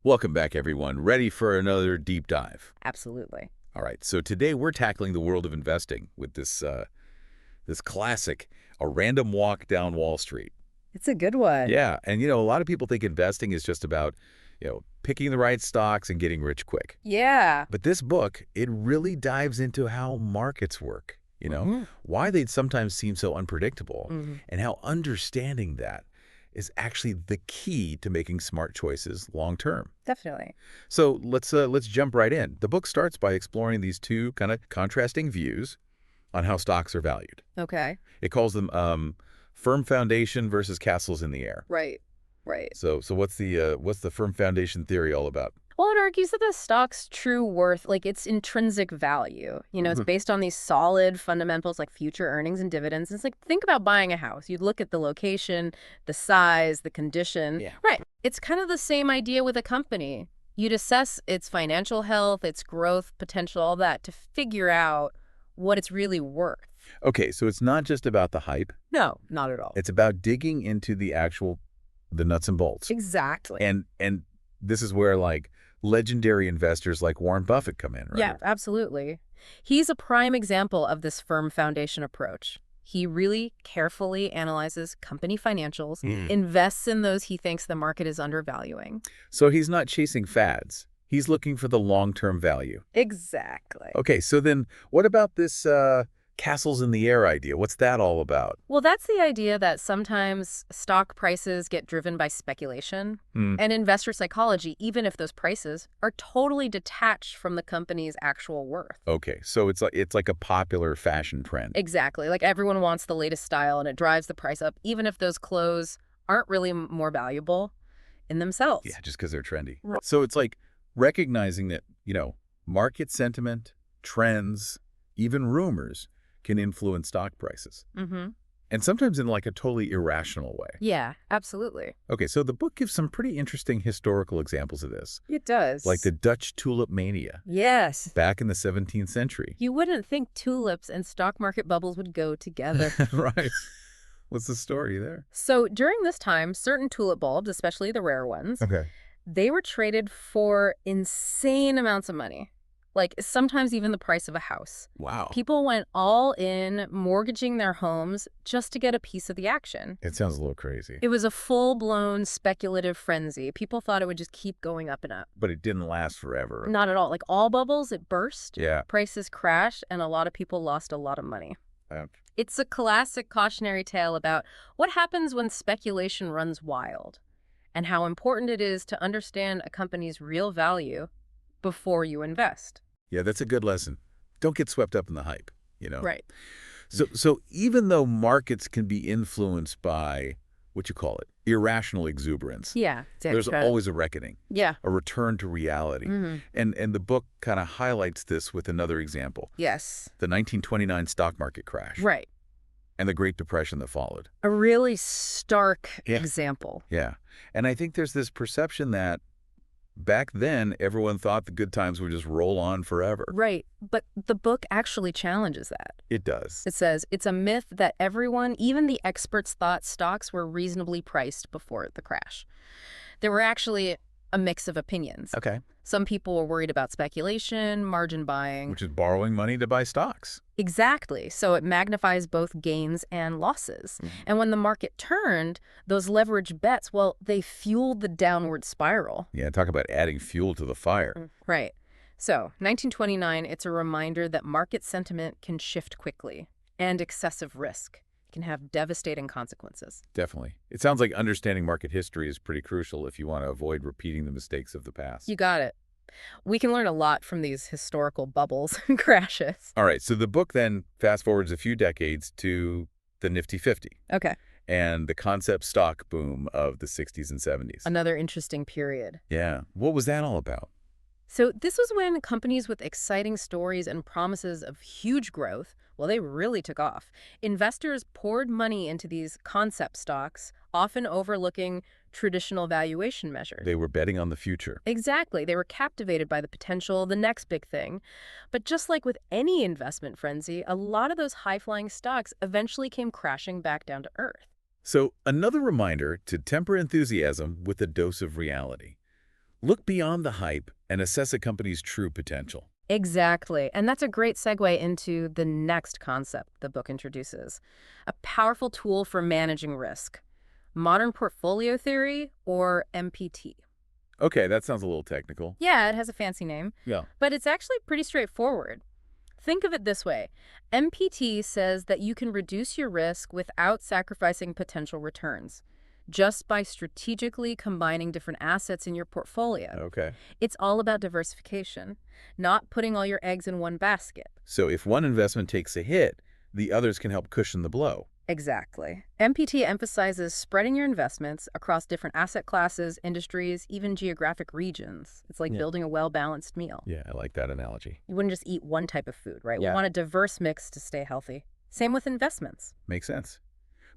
Welcome back, everyone. Ready for another deep dive? Absolutely. All right, so today we're tackling the world of investing with this classic, A Random Walk Down Wall Street. It's a good one. Yeah, and a lot of people think investing is just about, picking the right stocks and getting rich quick. Yeah. But this book, it really dives into how markets work, Hmm. why they sometimes seem so unpredictable, Hmm. and how understanding that is actually the key to making smart choices long term. Definitely. So let's jump right in. The book starts by exploring these two kind of contrasting views on how stocks are valued. Okay. It calls them firm foundation versus castles in the air. Right. Right. So what's the firm foundation theory all about? Well, it argues that the stock's true worth, like its intrinsic value, it's Mhm. based on these solid fundamentals like future earnings and dividends. It's like, think about buying a house. You'd look at the location, the size, the condition. Yeah. Right. It's kind of the same idea with a company. You'd assess its financial health, its growth potential, all that to figure out what it's really worth. Okay, so it's not just about the hype. No, not at all. It's about digging into the nuts and bolts. Exactly. And this is where like legendary investors like Warren Buffett come in, right? Yeah, absolutely. He's a prime example of this firm foundation approach. He really carefully analyzes company financials, invests in those he thinks the market is undervaluing. So he's not chasing fads. He's looking for the long-term value. Exactly. Okay, so then what about this castles in the air idea? What's that all about? Well, that's the idea that sometimes stock prices get driven by speculation Hmm. and investor psychology, even if those prices are totally detached from the company's actual worth. Okay, so it's like a popular fashion trend. Exactly. Like everyone wants the latest style and it drives the price up, even if those clothes aren't really more valuable in themselves. Yeah, just because they're trendy. Right. So it's like recognizing that, market sentiment, trends, even rumors can influence stock prices. Mm-hmm. And sometimes in like a totally irrational way. Yeah, absolutely. Okay, so the book gives some pretty interesting historical examples of this, It does. like the Dutch tulip mania Yes. back in the 17th century. You wouldn't think tulips and stock market bubbles would go together. Right. What's the story there? So during this time, certain tulip bulbs, especially the rare ones, Okay. they were traded for insane amounts of money. Like sometimes even the price of a house. Wow. People went all in, mortgaging their homes just to get a piece of the action. It sounds a little crazy. It was a full-blown speculative frenzy. People thought it would just keep going up and up. But it didn't last forever. Not at all. Like all bubbles, it burst, Yeah. prices crashed, and a lot of people lost a lot of money. Uh, It's a classic cautionary tale about what happens when speculation runs wild and how important it is to understand a company's real value before you invest. yeah, that's a good lesson. Don't get swept up in the hype. Right. So even though markets can be influenced by, what you call it, irrational exuberance, Yeah. there's always a reckoning, Yeah. a return to reality. Hmm. And the book kind of highlights this with another example, Yes. the 1929 stock market crash Right. and the Great Depression that followed. A really stark Yeah. example. Yeah. And I think there's this perception that back then, everyone thought the good times would just roll on forever. Right. But the book actually challenges that. It does. It says it's a myth that everyone, even the experts, thought stocks were reasonably priced before the crash. There were actually a mix of opinions. Okay. Some people were worried about speculation, margin buying. Which is borrowing money to buy stocks. Exactly. So it magnifies both gains and losses. Mhm. And when the market turned, those leverage bets, well, they fueled the downward spiral. Yeah, talk about adding fuel to the fire. Right. So 1929, it's a reminder that market sentiment can shift quickly, and excessive risk can have devastating consequences. Definitely. It sounds like understanding market history is pretty crucial if you want to avoid repeating the mistakes of the past. You got it. We can learn a lot from these historical bubbles and crashes. All right, so the book then fast forwards a few decades to the Nifty 50 Okay. and the concept stock boom of the 60s and 70s. Another interesting period. Yeah. What was that all about? So this was when companies with exciting stories and promises of huge growth, well, they really took off. Investors poured money into these concept stocks, often overlooking traditional valuation measures. They were betting on the future. Exactly. They were captivated by the potential, the next big thing. But just like with any investment frenzy, a lot of those high-flying stocks eventually came crashing back down to earth. So another reminder to temper enthusiasm with a dose of reality. Look beyond the hype and assess a company's true potential. Exactly. And that's a great segue into the next concept the book introduces, a powerful tool for managing risk, modern portfolio theory, or MPT. Okay, that sounds a little technical. Yeah, it has a fancy name, Yeah. but it's actually pretty straightforward. Think of it this way. MPT says that you can reduce your risk without sacrificing potential returns, just by strategically combining different assets in your portfolio. Okay. It's all about diversification, not putting all your eggs in one basket. So if one investment takes a hit, the others can help cushion the blow. Exactly. MPT emphasizes spreading your investments across different asset classes, industries, even geographic regions. It's like Yeah. building a well-balanced meal. Yeah, I like that analogy. You wouldn't just eat one type of food, right? Yeah. We want a diverse mix to stay healthy. Same with investments. Makes sense.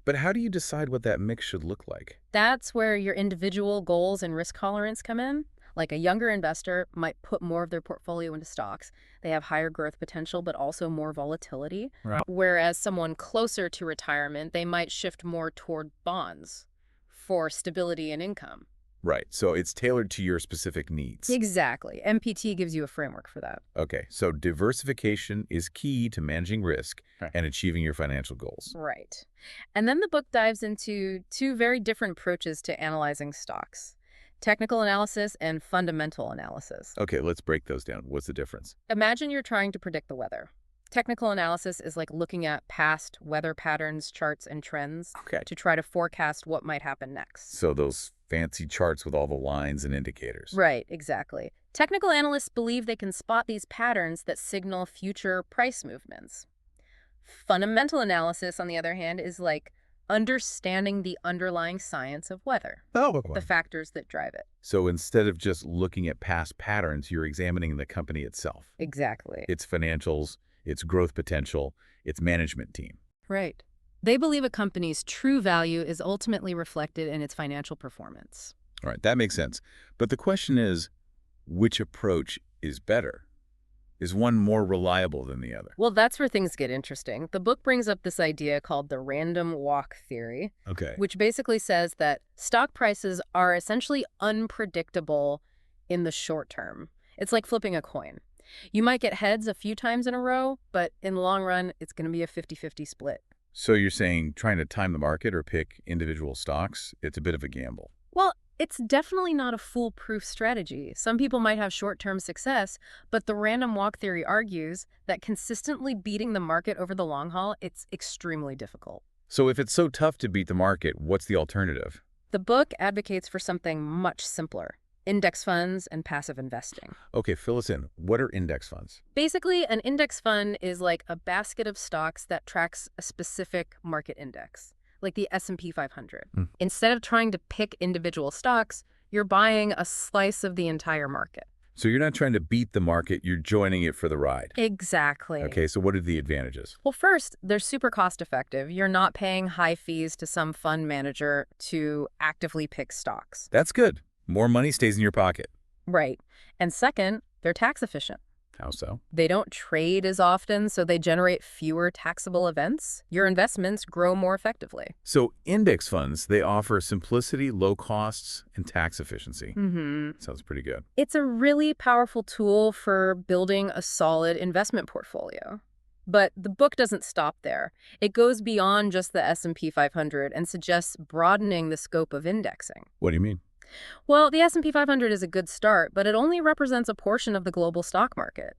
But how do you decide what that mix should look like? That's where your individual goals and risk tolerance come in. Like a younger investor might put more of their portfolio into stocks. They have higher growth potential, but also more volatility. Right. Whereas someone closer to retirement, they might shift more toward bonds for stability and income. Right, so it's tailored to your specific needs. Exactly. MPT gives you a framework for that. Okay, so diversification is key to managing risk and achieving your financial goals. Right. And then the book dives into two very different approaches to analyzing stocks: technical analysis and fundamental analysis. Okay, let's break those down. What's the difference? Imagine you're trying to predict the weather. Technical analysis is like looking at past weather patterns, charts, and trends Okay. to try to forecast what might happen next. So those fancy charts with all the lines and indicators. Right, exactly. Technical analysts believe they can spot these patterns that signal future price movements. Fundamental analysis, on the other hand, is like understanding the underlying science of weather, the factors that drive it. So instead of just looking at past patterns, you're examining the company itself, Exactly. its financials, its growth potential, its management team. Right. They believe a company's true value is ultimately reflected in its financial performance. All right, that makes sense. But the question is, which approach is better? Is one more reliable than the other? Well, that's where things get interesting. The book brings up this idea called the random walk theory, Okay. which basically says that stock prices are essentially unpredictable in the short term. It's like flipping a coin. You might get heads a few times in a row, but in the long run, it's going to be a 50-50 split. So you're saying trying to time the market or pick individual stocks, it's a bit of a gamble. Well, it's definitely not a foolproof strategy. Some people might have short-term success, but the random walk theory argues that consistently beating the market over the long haul, it's extremely difficult. So if it's so tough to beat the market, what's the alternative? The book advocates for something much simpler: index funds and passive investing. Okay, fill us in. What are index funds? Basically, an index fund is like a basket of stocks that tracks a specific market index, like the S&P 500. Instead of trying to pick individual stocks, you're buying a slice of the entire market. So you're not trying to beat the market, you're joining it for the ride. Exactly. Okay, so what are the advantages? Well, first, they're super cost effective. You're not paying high fees to some fund manager to actively pick stocks. That's good. More money stays in your pocket. Right. And second, they're tax efficient. How so? They don't trade as often, so they generate fewer taxable events. Your investments grow more effectively. So index funds, they offer simplicity, low costs, and tax efficiency. Sounds pretty good. It's a really powerful tool for building a solid investment portfolio. But the book doesn't stop there. It goes beyond just the S&P 500 and suggests broadening the scope of indexing. What do you mean? Well, the S&P 500 is a good start, but it only represents a portion of the global stock market.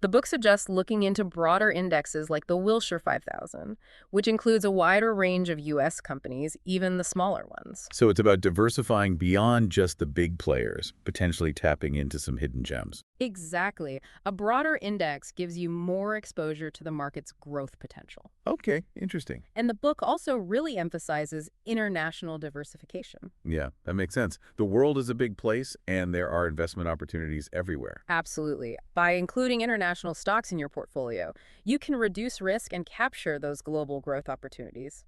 The book suggests looking into broader indexes like the Wilshire 5000, which includes a wider range of U.S. companies, even the smaller ones. So it's about diversifying beyond just the big players, potentially tapping into some hidden gems. Exactly. A broader index gives you more exposure to the market's growth potential. Okay, interesting. And the book also really emphasizes international diversification. Yeah, that makes sense. The world is a big place, and there are investment opportunities everywhere. Absolutely. By including international stocks in your portfolio, you can reduce risk and capture those global growth opportunities.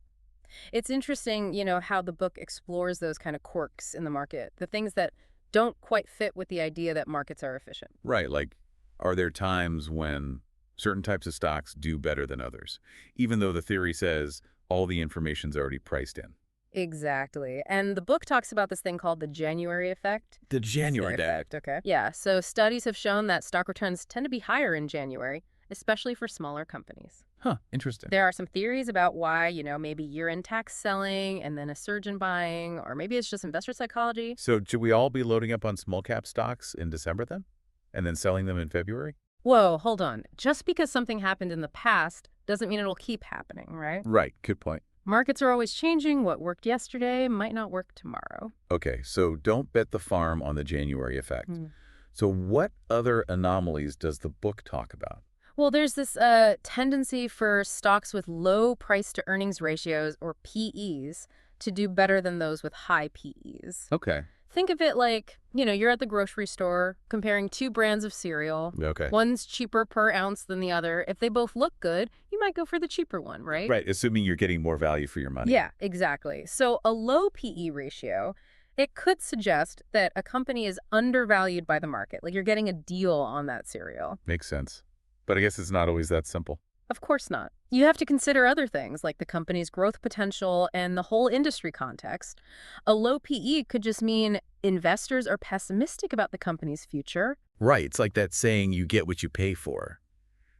It's interesting, how the book explores those kind of quirks in the market, the things that don't quite fit with the idea that markets are efficient. Right, like, are there times when certain types of stocks do better than others, even though the theory says all the information's already priced in? Exactly. And the book talks about this thing called the January effect. The It's the January day. effect, okay? Yeah, so studies have shown that stock returns tend to be higher in January, especially for smaller companies. Huh, interesting. There are some theories about why, maybe year-end tax selling and then a surge in buying, or maybe it's just investor psychology. So should we all be loading up on small cap stocks in December then? And then selling them in February? Whoa, hold on. Just because something happened in the past doesn't mean it'll keep happening, right? Right, good point. Markets are always changing. What worked yesterday might not work tomorrow. Okay, so don't bet the farm on the January effect. Hmm. So what other anomalies does the book talk about? Well, there's this tendency for stocks with low price-to-earnings ratios, or PEs, to do better than those with high PEs. Okay. Think of it like, you're at the grocery store comparing two brands of cereal. Okay. One's cheaper per ounce than the other. If they both look good, you might go for the cheaper one, right? Right, assuming you're getting more value for your money. Yeah, exactly. So a low PE ratio, it could suggest that a company is undervalued by the market, like you're getting a deal on that cereal. Makes sense. But I guess it's not always that simple. Of course not. You have to consider other things like the company's growth potential and the whole industry context. A low PE could just mean investors are pessimistic about the company's future. Right, it's like that saying, you get what you pay for.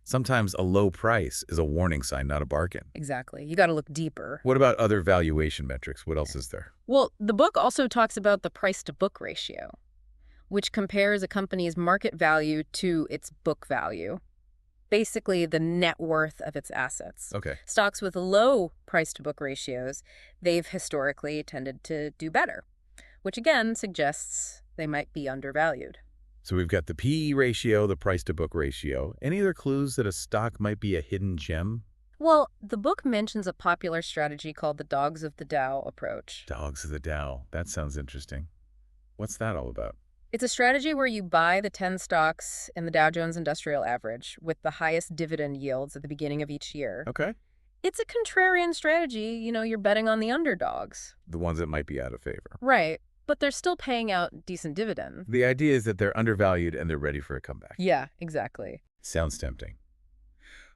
Sometimes a low price is a warning sign, not a bargain. Exactly. You got to look deeper. What about other valuation metrics? What else is there? Well, the book also talks about the price-to-book ratio, which compares a company's market value to its book value. Basically the net worth of its assets. Okay. Stocks with low price-to-book ratios, they've historically tended to do better, which again suggests they might be undervalued. So we've got the PE ratio, the price-to-book ratio. Any other clues that a stock might be a hidden gem? Well, the book mentions a popular strategy called the Dogs of the Dow approach. Dogs of the Dow. That sounds interesting. What's that all about? It's a strategy where you buy the 10 stocks in the Dow Jones Industrial Average with the highest dividend yields at the beginning of each year. Okay. It's a contrarian strategy. You're betting on the underdogs. The ones that might be out of favor. Right. But they're still paying out decent dividends. The idea is that they're undervalued and they're ready for a comeback. Yeah, exactly. Sounds tempting.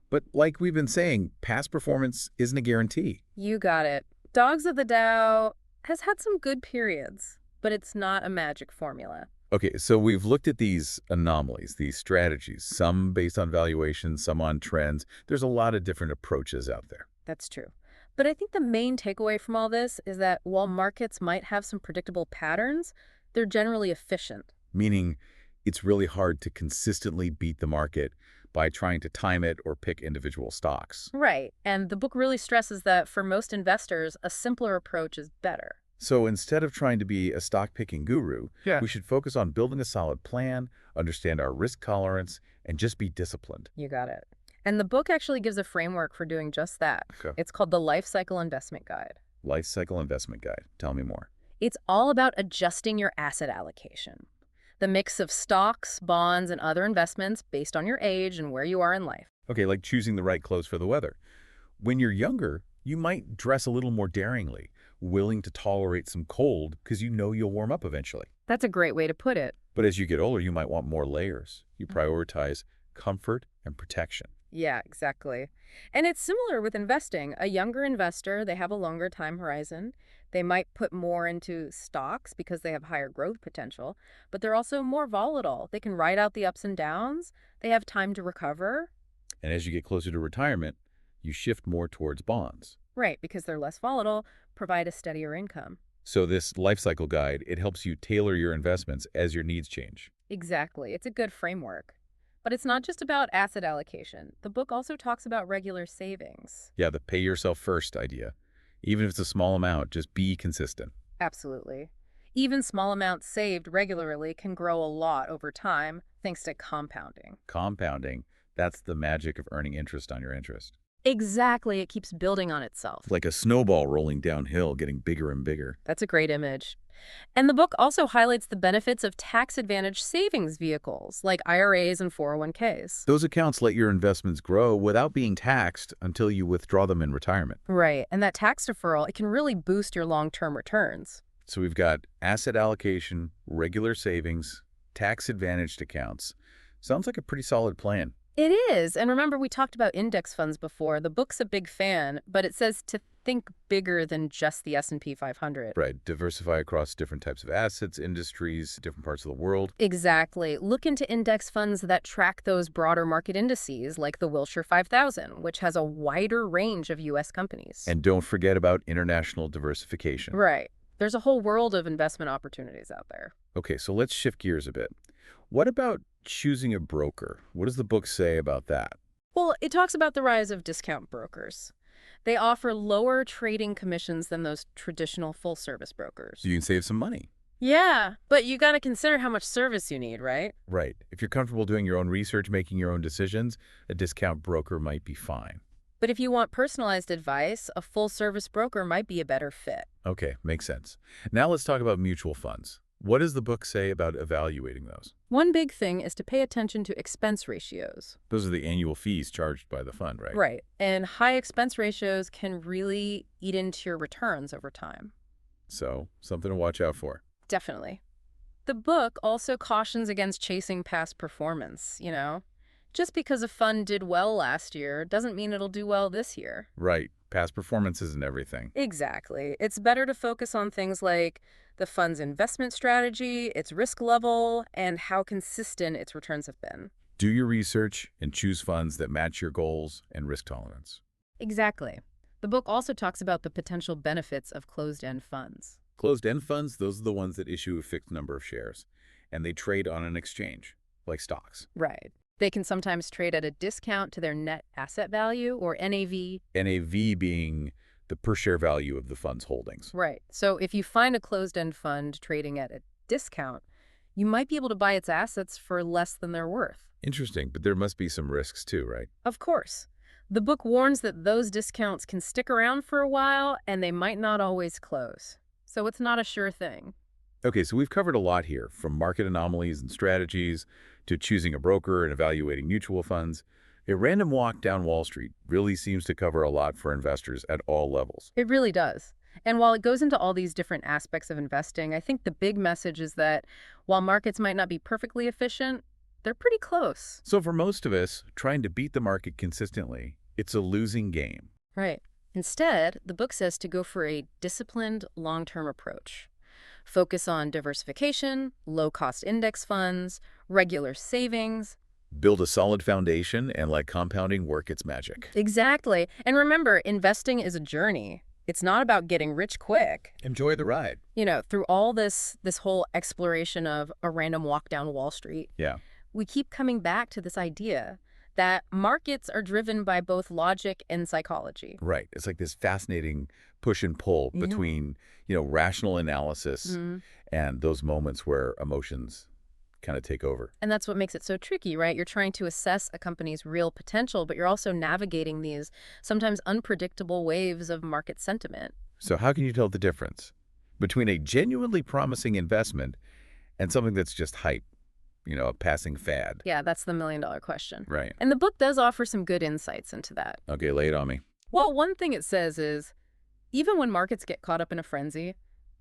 But like we've been saying, past performance isn't a guarantee. You got it. Dogs of the Dow has had some good periods, but it's not a magic formula. Okay, so we've looked at these anomalies, these strategies, some based on valuation, some on trends. There's a lot of different approaches out there. That's true. But I think the main takeaway from all this is that while markets might have some predictable patterns, they're generally efficient. Meaning it's really hard to consistently beat the market by trying to time it or pick individual stocks. Right. And the book really stresses that for most investors, a simpler approach is better. So instead of trying to be a stock-picking guru, Yeah. we should focus on building a solid plan, understand our risk tolerance, and just be disciplined. You got it. And the book actually gives a framework for doing just that. Okay. It's called the Life Cycle Investment Guide. Life Cycle Investment Guide. Tell me more. It's all about adjusting your asset allocation. The mix of stocks, bonds, and other investments based on your age and where you are in life. Okay, like choosing the right clothes for the weather. When you're younger, you might dress a little more daringly, willing to tolerate some cold because you know you'll warm up eventually. That's a great way to put it. But as you get older, you might want more layers. You prioritize comfort and protection. Yeah, exactly. And it's similar with investing. A younger investor, they have a longer time horizon. They might put more into stocks because they have higher growth potential, but they're also more volatile. They can ride out the ups and downs. They have time to recover. And as you get closer to retirement, you shift more towards bonds. Right, because they're less volatile, provide a steadier income. So this life cycle guide, it helps you tailor your investments as your needs change. Exactly. It's a good framework. But it's not just about asset allocation. The book also talks about regular savings. Yeah, the pay yourself first idea. Even if it's a small amount, just be consistent. Absolutely. Even small amounts saved regularly can grow a lot over time thanks to compounding. Compounding, that's the magic of earning interest on your interest. Exactly. It keeps building on itself. Like a snowball rolling downhill, getting bigger and bigger. That's a great image. And the book also highlights the benefits of tax-advantaged savings vehicles like IRAs and 401ks. Those accounts let your investments grow without being taxed until you withdraw them in retirement. Right. And that tax deferral, it can really boost your long-term returns. So we've got asset allocation, regular savings, tax-advantaged accounts. Sounds like a pretty solid plan. It is. And remember, we talked about index funds before. The book's a big fan, but it says to Think bigger than just the S&P 500. Right. Diversify across different types of assets, industries, different parts of the world. Exactly. Look into index funds that track those broader market indices, like the Wilshire 5000, which has a wider range of U.S. companies. And don't forget about international diversification. Right. There's a whole world of investment opportunities out there. Okay, so let's shift gears a bit. What about choosing a broker? What does the book say about that? Well, it talks about the rise of discount brokers. They offer lower trading commissions than those traditional full-service brokers. So you can save some money. Yeah, but you got to consider how much service you need, right? Right. If you're comfortable doing your own research, making your own decisions, a discount broker might be fine. But if you want personalized advice, a full-service broker might be a better fit. Okay, makes sense. Now let's talk about mutual funds. What does the book say about evaluating those? One big thing is to pay attention to expense ratios. Those are the annual fees charged by the fund, right? Right. And high expense ratios can really eat into your returns over time. So, something to watch out for. Definitely. The book also cautions against chasing past performance, Just because a fund did well last year doesn't mean it'll do well this year. Right. Past performance isn't everything. Exactly. It's better to focus on things like the fund's investment strategy, its risk level, and how consistent its returns have been. Do your research and choose funds that match your goals and risk tolerance. Exactly. The book also talks about the potential benefits of closed-end funds. Closed-end funds, those are the ones that issue a fixed number of shares, and they trade on an exchange, like stocks. Right. They can sometimes trade at a discount to their net asset value, or NAV. NAV being the per share value of the fund's holdings. Right. So if you find a closed-end fund trading at a discount, you might be able to buy its assets for less than they're worth. Interesting, but there must be some risks too, right? Of course. The book warns that those discounts can stick around for a while, and they might not always close. So it's not a sure thing. Okay, so we've covered a lot here, from market anomalies and strategies to choosing a broker and evaluating mutual funds. A random walk down Wall Street really seems to cover a lot for investors at all levels. It really does. And while it goes into all these different aspects of investing, I think the big message is that while markets might not be perfectly efficient, they're pretty close. So for most of us, trying to beat the market consistently, it's a losing game. Right. Instead, the book says to go for a disciplined, long-term approach. Focus on diversification, low-cost index funds, regular savings. Build a solid foundation and let compounding work its magic. Exactly. And remember, investing is a journey. It's not about getting rich quick. Enjoy the ride. Through all this whole exploration of a random walk down Wall Street, Yeah. we keep coming back to this idea that markets are driven by both logic and psychology. Right. It's like this fascinating push and pull Yeah. between, rational analysis and those moments where emotions kind of take over. And that's what makes it so tricky, right? You're trying to assess a company's real potential, but you're also navigating these sometimes unpredictable waves of market sentiment. So how can you tell the difference between a genuinely promising investment and something that's just hype, a passing fad? Yeah, that's the million-dollar question. Right. And the book does offer some good insights into that. Okay, lay it on me. Well, one thing it says is, even when markets get caught up in a frenzy,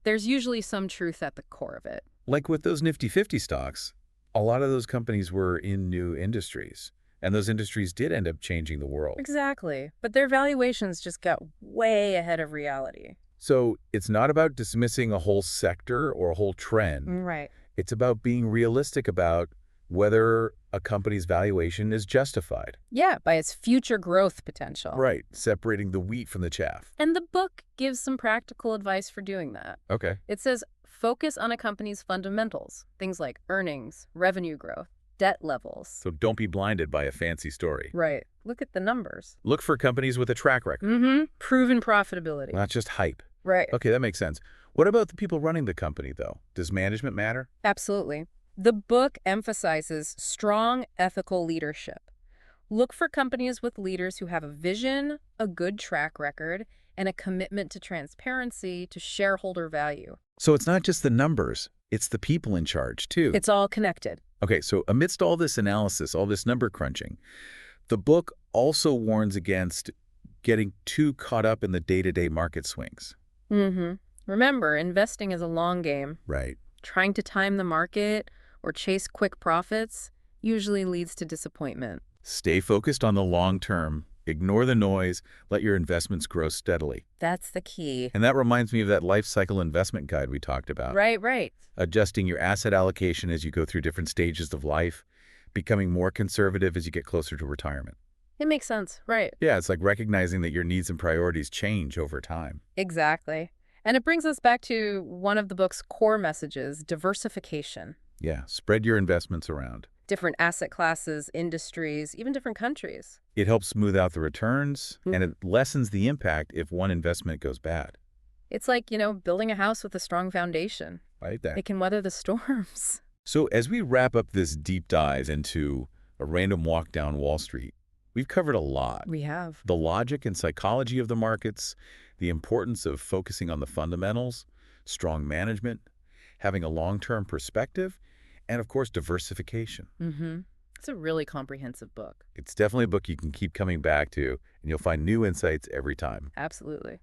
there's usually some truth at the core of it. Like with those Nifty 50 stocks, a lot of those companies were in new industries, and those industries did end up changing the world. Exactly. But their valuations just got way ahead of reality. So it's not about dismissing a whole sector or a whole trend. Right. It's about being realistic about whether a company's valuation is justified. Yeah, by its future growth potential. Right, separating the wheat from the chaff. And the book gives some practical advice for doing that. Okay. It says, focus on a company's fundamentals, things like earnings, revenue growth, debt levels. So don't be blinded by a fancy story. Right. Look at the numbers. Look for companies with a track record, Proven profitability. not just hype. Right. Okay, that makes sense. What about the people running the company, though? Does management matter? Absolutely. The book emphasizes strong ethical leadership. Look for companies with leaders who have a vision, a good track record, and a commitment to transparency to shareholder value. So it's not just the numbers, it's the people in charge, too. It's all connected. Okay, so amidst all this analysis, all this number crunching, the book also warns against getting too caught up in the day-to-day market swings. Remember, investing is a long game. Right. Trying to time the market or chase quick profits usually leads to disappointment. Stay focused on the long term Ignore the noise, let your investments grow steadily. That's the key. And that reminds me of that life cycle investment guide we talked about. Right, right. Adjusting your asset allocation as you go through different stages of life, becoming more conservative as you get closer to retirement. It makes sense. Right. Yeah, it's like recognizing that your needs and priorities change over time. Exactly. And it brings us back to one of the book's core messages, diversification. Yeah, spread your investments around. Different asset classes, industries, even different countries. It helps smooth out the returns, Mm. and it lessens the impact if one investment goes bad. It's like, building a house with a strong foundation. Right there. It can weather the storms. So as we wrap up this deep dive into a random walk down Wall Street, we've covered a lot. We have. The logic and psychology of the markets, the importance of focusing on the fundamentals, strong management, having a long-term perspective, and of course, diversification. Mm-hmm. It's a really comprehensive book. It's definitely a book you can keep coming back to, and you'll find new insights every time. Absolutely.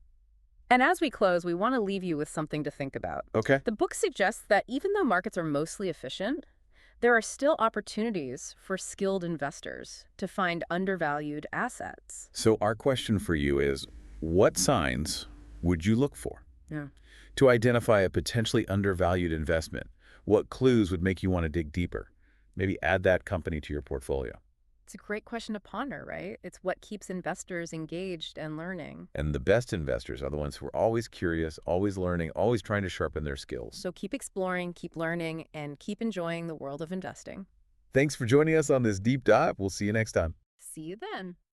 And as we close, we want to leave you with something to think about. Okay. The book suggests that even though markets are mostly efficient, there are still opportunities for skilled investors to find undervalued assets. So our question for you is, what signs would you look for Yeah. to identify a potentially undervalued investment? What clues would make you want to dig deeper? Maybe add that company to your portfolio. It's a great question to ponder, right? It's what keeps investors engaged and learning. And the best investors are the ones who are always curious, always learning, always trying to sharpen their skills. So keep exploring, keep learning, and keep enjoying the world of investing. Thanks for joining us on this deep dive. We'll see you next time. See you then.